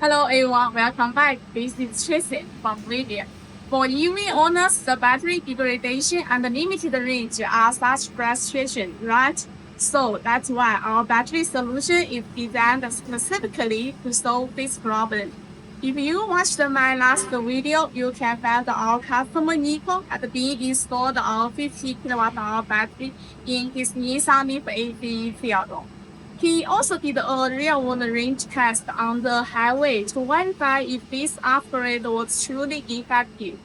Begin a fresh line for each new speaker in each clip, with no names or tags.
Hello everyone, welcome back. This is Tracy from Regen. For EV owners, the battery degradation and limited range are such frustration, right? So that's why our battery solution is designed specifically to solve this problem. If you watched my last video, you can find our customer Nico had been installed a 50 kWh battery in his Nissan Leaf AC field. He also did a real-world range test on the highway to verify if this upgrade was truly effective.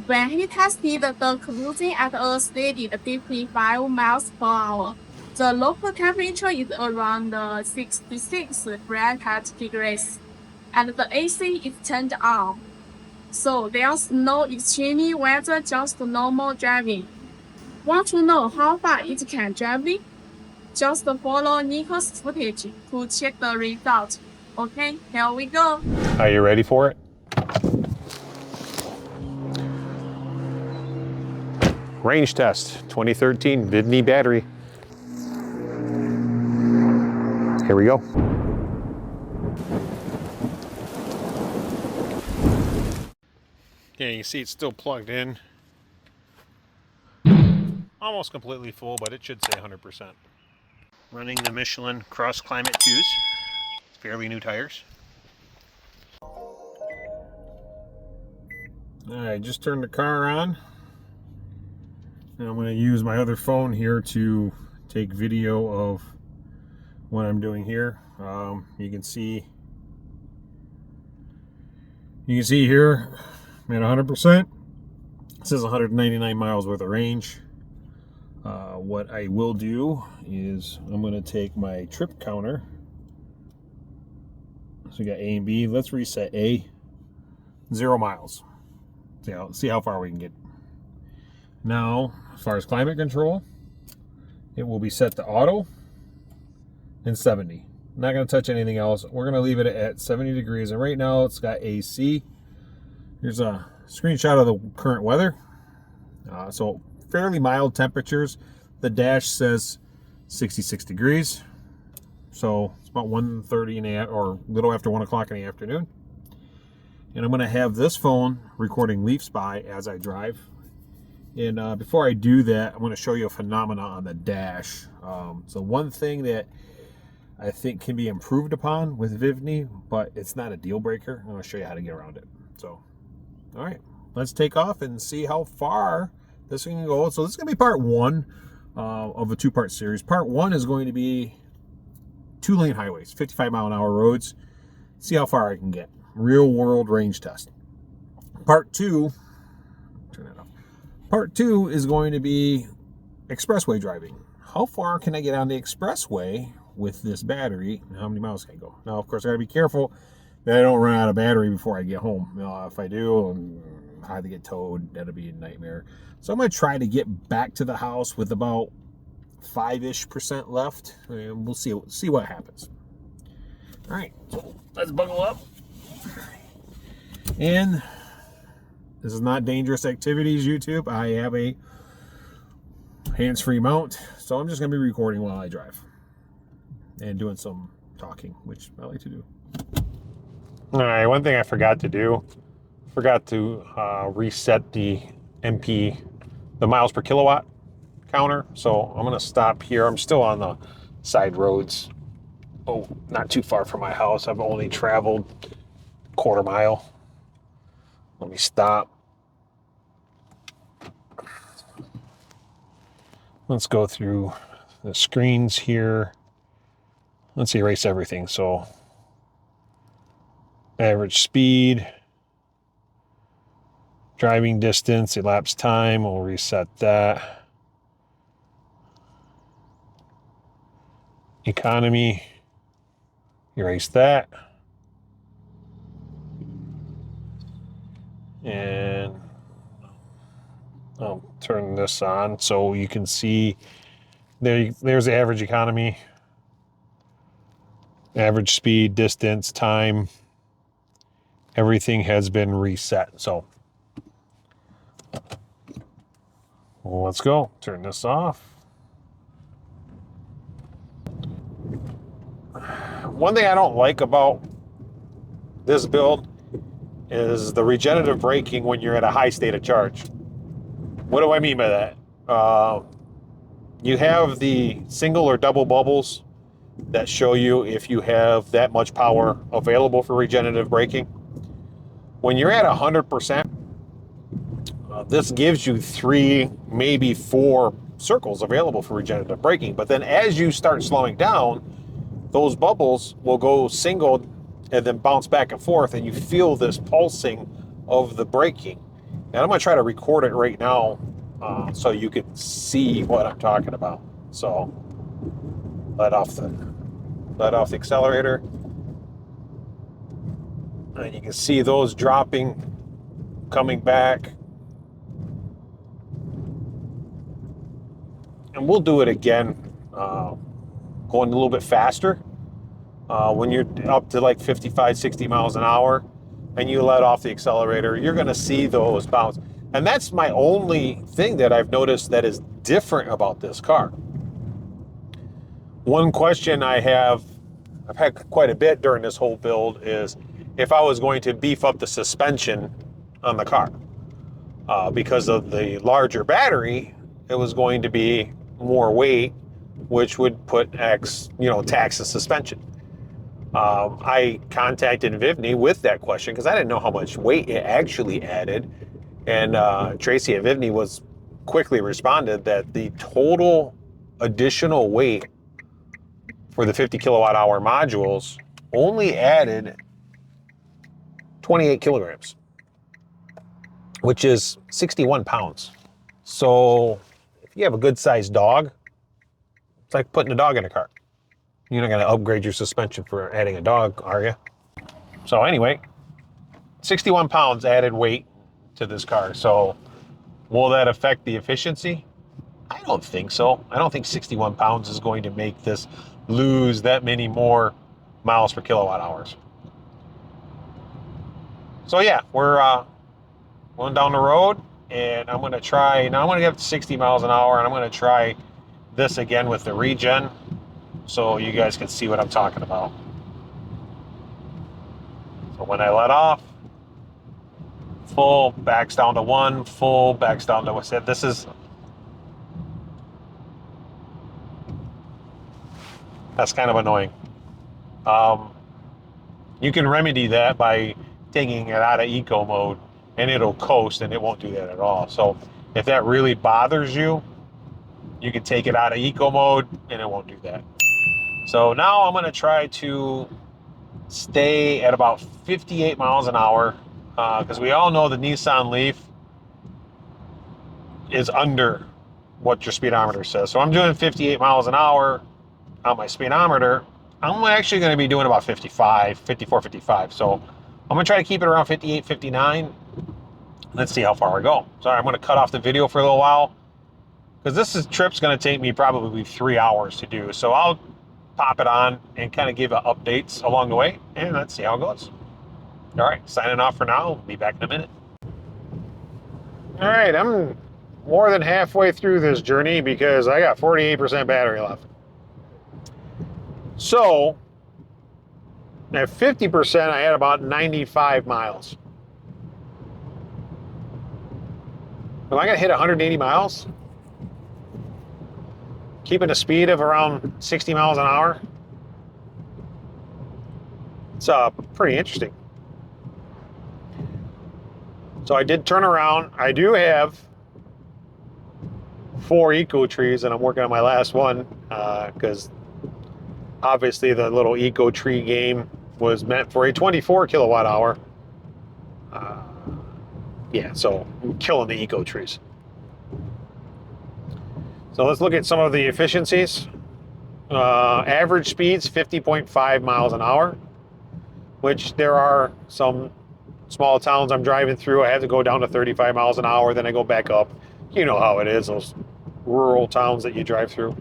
When he tested the cruising at a steady 55 miles per hour, the local temperature is around 66 Fahrenheit degrees, and the AC is turned on. So there's no extreme weather, just normal driving. Want to know how far it can drive? Just follow Nico's footage to check the result. Okay, here we go.
Are you ready for it? Range test, 2013 VIVNE battery. Here we go. Okay, you can see it's still plugged in. Almost completely full, but it should say 100%. Running the Michelin Cross Climate 2s. It's fairly new tires. Alright, just turned the car on. And I'm going to use my other phone here to take video of what I'm doing here. You can see here I'm at 100%. It says 199 miles worth of range. What I will do is I'm going to take my trip counter. So we got A and B. Let's reset A. 0 miles. See how far we can get. Now, as far as climate control, it will be set to auto and 70. Not going to touch anything else. We're going to leave it at 70 degrees. And right now it's got AC. Here's a screenshot of the current weather. So fairly mild temperatures. The dash says 66 degrees. So it's about 1:30 in the or a little after 1 o'clock in the afternoon. And I'm going to have this phone recording Leaf Spy as I drive. And before I do that, I'm going to show you a phenomena on the dash. So one thing that I think can be improved upon with VIVNE, but it's not a deal breaker. I'm going to show you how to get around it. So, all right, let's take off and see how far this thing can go. So this is going to be part one of a two-part series. Part one is going to be 2-lane highways, 55-mile-an-hour roads. See how far I can get. Real-world range test. Part two, turn that off. Part two is going to be expressway driving. How far can I get on the expressway with this battery, and how many miles can I go? Now, of course, I gotta be careful that I don't run out of battery before I get home. If I do, I'm either get towed. That'll be a nightmare. So I'm gonna try to get back to the house with about 5-ish% left, and we'll see what happens. All right, so let's buckle up. And this is not dangerous activities, YouTube. I have a hands-free mount, so I'm just gonna be recording while I drive and doing some talking, which I like to do. All right, one thing I forgot to do, reset the MP, the miles per kilowatt counter. So I'm gonna stop here. I'm still on the side roads. Oh, not too far from my house. I've only traveled a quarter mile. Let me stop. Let's go through the screens here. Let's erase everything. So average speed, driving distance, elapsed time, we'll reset that. Economy, erase that. And I'll turn this on so you can see there's the average economy, average speed, distance, time. Everything has been reset. So let's go. Turn this off. One thing I don't like about this build is the regenerative braking when you're at a high state of charge. What do I mean by that? You have the single or double bubbles that show you if you have that much power available for regenerative braking. When you're at 100%, this gives you 3, maybe 4 circles available for regenerative braking. But then as you start slowing down, those bubbles will go single and then bounce back and forth, and you feel this pulsing of the braking. And I'm going to try to record it right now so you can see what I'm talking about. So let off the accelerator, and you can see those dropping, coming back. And we'll do it again, going a little bit faster. When you're up to like 55, 60 miles an hour and you let off the accelerator, you're going to see those bounce. And that's my only thing that I've noticed that is different about this car. One question I've had quite a bit during this whole build is if I was going to beef up the suspension on the car. Because of the larger battery, it was going to be more weight, which would put tax the suspension. I contacted VIVNE with that question because I didn't know how much weight it actually added. And Tracy at VIVNE was quickly responded that the total additional weight for the 50 kilowatt hour modules only added 28 kilograms, which is 61 pounds. So if you have a good sized dog, it's like putting a dog in a car. You're not going to upgrade your suspension for adding a dog, are you? So anyway, 61 pounds added weight to this car. So will that affect the efficiency? I don't think so. I don't think 61 pounds is going to make this lose that many more miles per kilowatt hours. So yeah, we're going down the road, and I'm going to try, now I'm going to get up to 60 miles an hour, and I'm going to try this again with the Regen so you guys can see what I'm talking about. So when I let off, full backs down to 1, full backs down to, I said, this is, that's kind of annoying. You can remedy that by taking it out of eco mode, and it'll coast and it won't do that at all. So if that really bothers you, you can take it out of eco mode and it won't do that. So now I'm going to try to stay at about 58 miles an hour because we all know the Nissan Leaf is under what your speedometer says. So I'm doing 58 miles an hour on my speedometer. I'm actually going to be doing about 55, 54, 55. So I'm going to try to keep it around 58, 59. Let's see how far I go. Sorry, I'm going to cut off the video for a little while because this trip's going to take me probably 3 hours to do. So I'll pop it on and kind of give updates along the way, and let's see how it goes. All right, signing off for now. Be back in a minute. All right, I'm more than halfway through this journey because I got 48% battery left. So at 50%, I had about 95 miles. Am I going to hit 180 miles? Keeping a speed of around 60 miles an hour? It's pretty interesting. So I did turn around. I do have 4 eco trees, and I'm working on my last one because obviously the little eco tree game was meant for a 24 kilowatt hour. Yeah, so I'm killing the eco trees. So let's look at some of the efficiencies. Average speeds 50.5 miles an hour, which there are some small towns I'm driving through. I have to go down to 35 miles an hour, then I go back up. You know how it is, those rural towns that you drive through.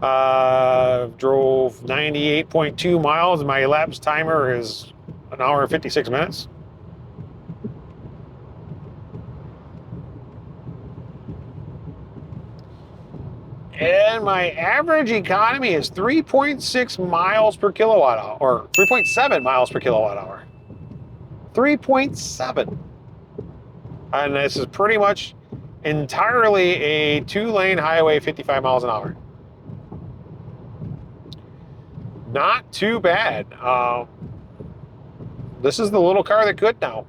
Drove 98.2 miles. My elapsed timer is 1 hour and 56 minutes. And my average economy is 3.6 miles per kilowatt hour, or 3.7 miles per kilowatt hour. 3.7. And this is pretty much entirely a 2-lane highway, 55 miles an hour. Not too bad. This is the little car that could now.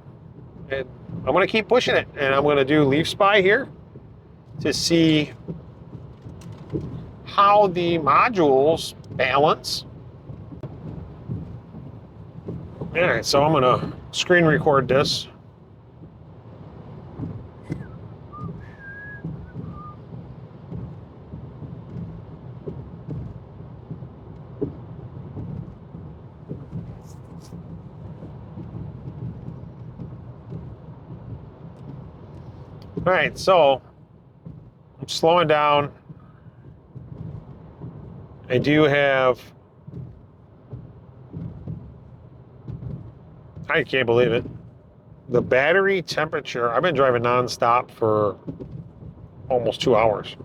And I'm going to keep pushing it. And I'm going to do Leaf Spy here to see how the modules balance. All right, so I'm going to screen record this. All right, so I'm slowing down. I do have, I can't believe it, the battery temperature. I've been driving nonstop for almost 2 hours.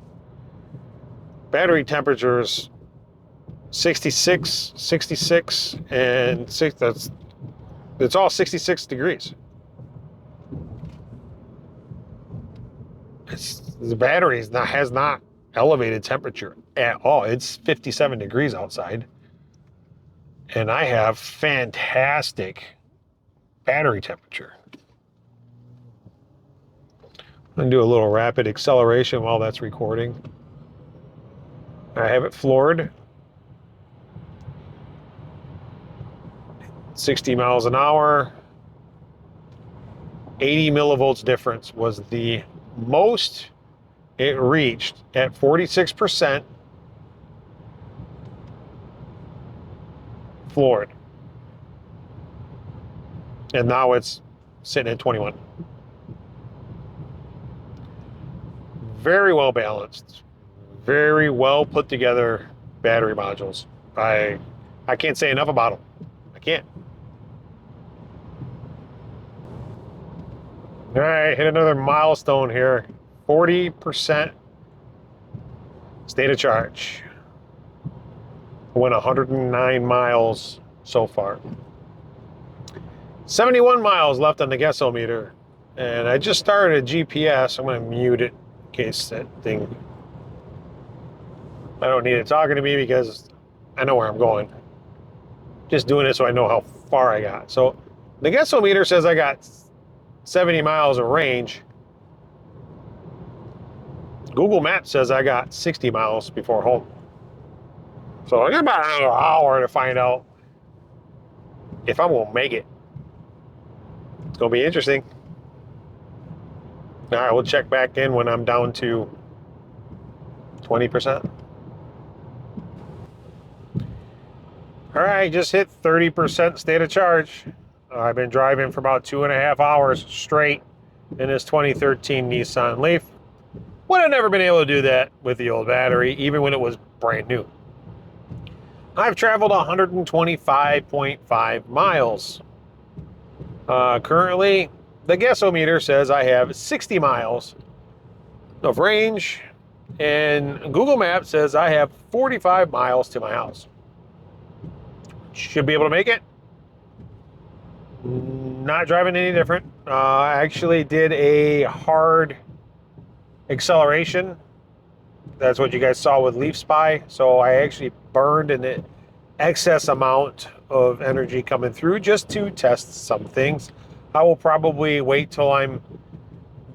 Battery temperatures 66, 66, and it's all 66 degrees. The battery has not elevated temperature at all. It's 57 degrees outside. And I have fantastic battery temperature. I'm going to do a little rapid acceleration while that's recording. I have it floored. 60 miles an hour. 80 millivolts difference was the most it reached at 46% floored. And now it's sitting at 21. Very well balanced, very well put together battery modules. I can't say enough about them. I can't. All right, hit another milestone here. 40% state of charge. Went 109 miles so far. 71 miles left on the guessometer. And I just started a GPS. I'm going to mute it in case that thing, I don't need it talking to me because I know where I'm going. Just doing it so I know how far I got. So the guessometer says I got 70 miles of range. Google Maps says I got 60 miles before home. So I got about another hour to find out if I'm gonna make it. It's gonna be interesting. All right, we'll check back in when I'm down to 20%. All right, just hit 30% state of charge. I've been driving for about 2.5 hours straight in this 2013 Nissan Leaf. Would have never been able to do that with the old battery, even when it was brand new. I've traveled 125.5 miles. Currently, the guessometer says I have 60 miles of range, and Google Maps says I have 45 miles to my house. Should be able to make it. Not driving any different. I actually did a hard acceleration. That's what you guys saw with Leaf Spy. So I actually burned an excess amount of energy coming through just to test some things. I will probably wait till I'm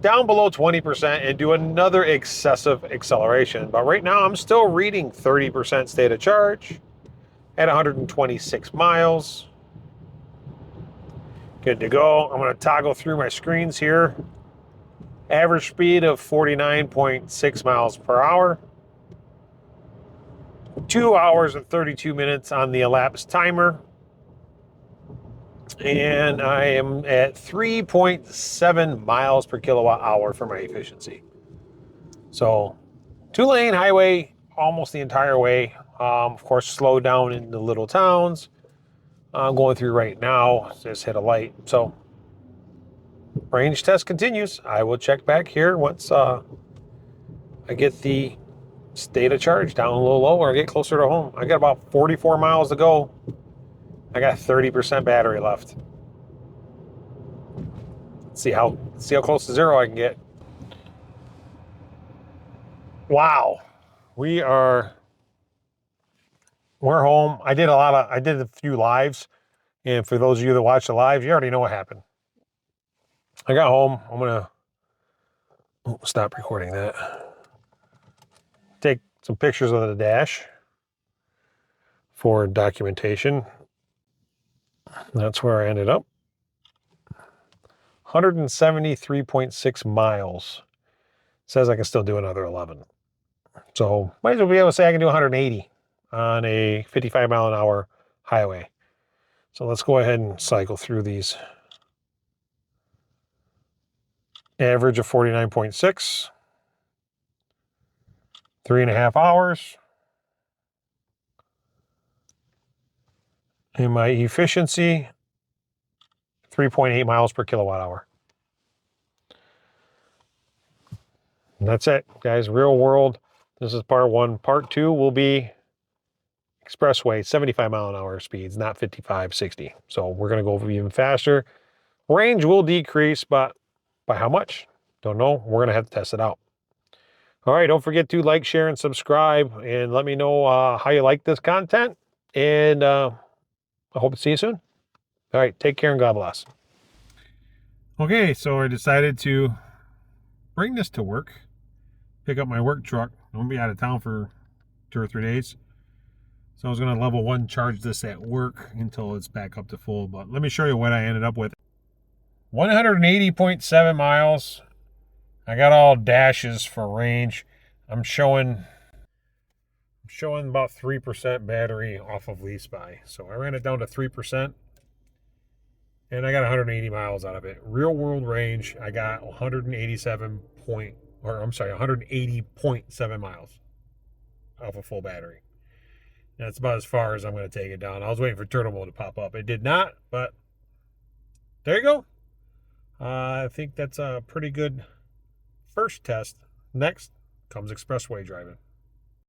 down below 20% and do another excessive acceleration. But right now I'm still reading 30% state of charge at 126 miles. Good to go. I'm going to toggle through my screens here. Average speed of 49.6 miles per hour. 2 hours and 32 minutes on the elapsed timer. And I am at 3.7 miles per kilowatt hour for my efficiency. So 2-lane highway almost the entire way. Of course, slow down in the little towns. I'm going through right now. Just hit a light. So range test continues. I will check back here once I get the state of charge down a little lower, get closer to home. I got about 44 miles to go. I got 30% battery left. See how close to zero I can get. Wow. We're home. I did a few lives. And for those of you that watch the lives, you already know what happened. I got home. I'm going to stop recording that. Take some pictures of the dash for documentation. That's where I ended up. 173.6 miles. Says I can still do another 11. So might as well be able to say I can do 180 on a 55 mile an hour highway. So let's go ahead and cycle through these. Average of 49.6. 3.5 hours. And my efficiency, 3.8 miles per kilowatt hour. And that's it, guys. Real world. This is part one. Part two will be expressway, 75 mile an hour speeds, not 55, 60. So we're going to go even faster. Range will decrease, but by how much? Don't know. We're going to have to test it out. All right, don't forget to like, share, and subscribe, and let me know how you like this content. And I hope to see you soon. All right, take care and God bless. Okay, so I decided to bring this to work, pick up my work truck. I'm going to be out of town for 2 or 3 days. So I was going to level 1 charge this at work until it's back up to full. But let me show you what I ended up with. 180.7 miles. I got all dashes for range. I'm showing about 3% battery off of lease buy. So I ran it down to 3%. And I got 180 miles out of it. Real world range, I got 180.7 miles off a full battery. That's about as far as I'm going to take it down. I was waiting for turtle mode to pop up. It did not, but there you go. I think that's a pretty good first test. Next comes expressway driving.